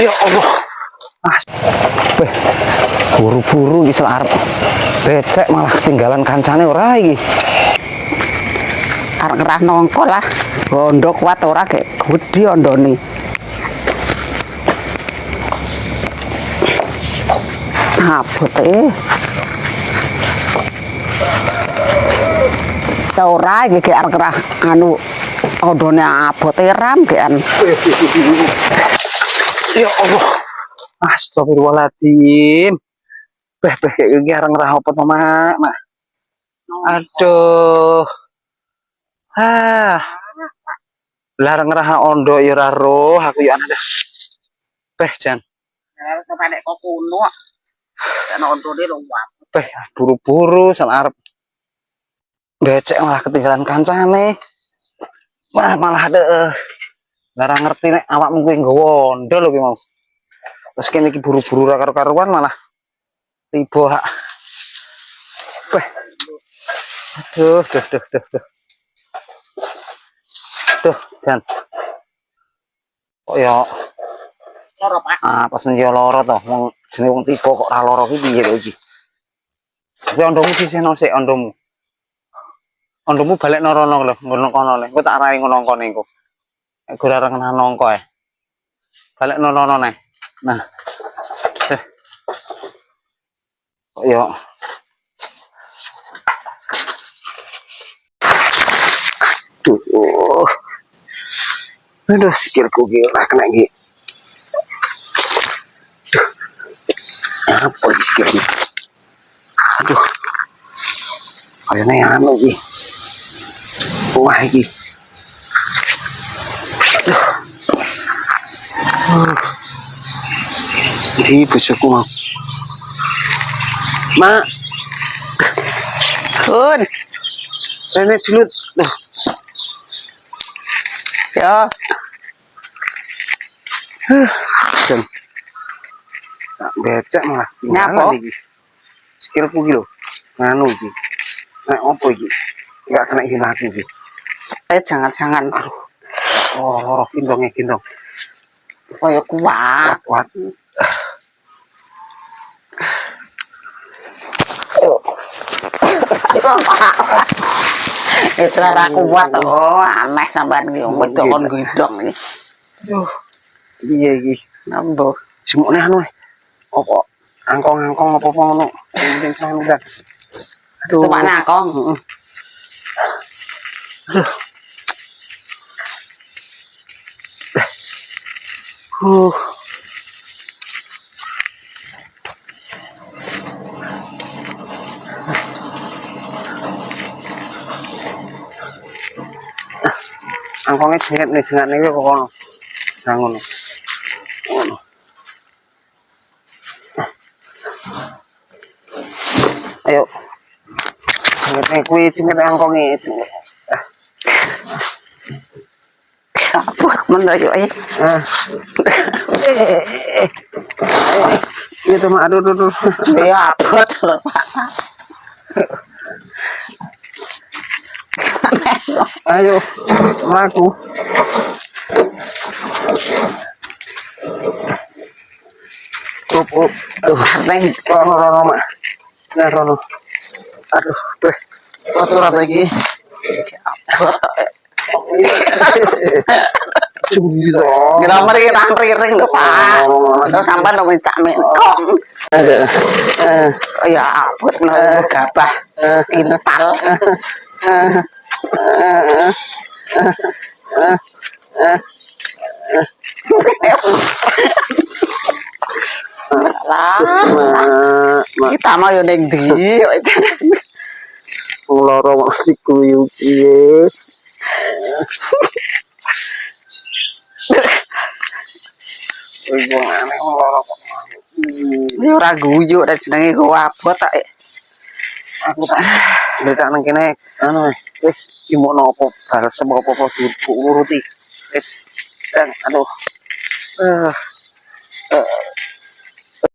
Ya Allah. Mas. Buru-buru iki arep becek malah ketinggalan kancane ora iki. Arep ngerah nongko lah. Bondo kuat ora gek gedhi ondone. Abote. Ta ora iki gek arep ngerah anu ondone abote ram gekan. Ya Allah. Astagfirullahaladzim. Kayak iki arep ngerah apa to, Mak? Mak. Aduh. Larang ngerah ondo ya ora roh, aku ya ana dah. Jan. Harus sampai kok kuno. Ana ondone lho, Buru-buru sal arep becek malah ketinggalan kancane. Wah, malah ada larang ngerti nek awakmu kuwi nggawa ondo lho ki mau. Terus kene iki buru-buru ra karo-karuan malah tiba hak. Duh. Duh, Jan. Kok ya loro, Pak. Pas menjio loro to, wong jenenge wong tiba kok ora loro ki piye lho iki. Tapi ondomu sisihno sik ondomu. Ondomu balik norono lho, ngono kono le. Engko tak arai ngono kono engko. Nek ora kena nongko ae. Balik norono neh. Nah. Kok ya Aduh, sikilku ki ora kena iki. Apa iki sikilku? Aduh. Kayane anu iki. Wah iki. Ini bojoku mau. Mak. Kun. Rene dulu. Tuh. Ya. Jan. Tak becek malah. Nyapa iki? Sikilku iki lho. Nganu iki. Nek opo iki? Enggak kena iki lagi iki. Jangan-jangan. Oh, kindong. Kaya kuat. Itu ora kuat aneh sampean iki wedok kon gendong iki. Aduh. Piye iki? Nambuh. Semukne anu apa angkong-angkong apa ngono. Penting saya udah. Aduh. Tumak angkong. Aduh. Angkongnya jengat nih kok kono. Nah ngono. Ayo. Jengat kuwi jengat angkongnya itu. Apa men yo ae. Itu mak aduh. Ya abot lho, Pak. Ayo, mlaku. Up. Neng Rono, Mak. Nah, rono. Aduh, beh. Motor apa iki? Gramer iki ring lho, Pak. Terus sampean kok minta kong. Ya abot nang gabah sintal. Kita mau yo ning ndi loro masih kuyu piye. Yo ora guyu nek jenenge kok abot tak. Aku tak lek nang kene anu wis cimono apa balsem apa diuruti. Wis aduh.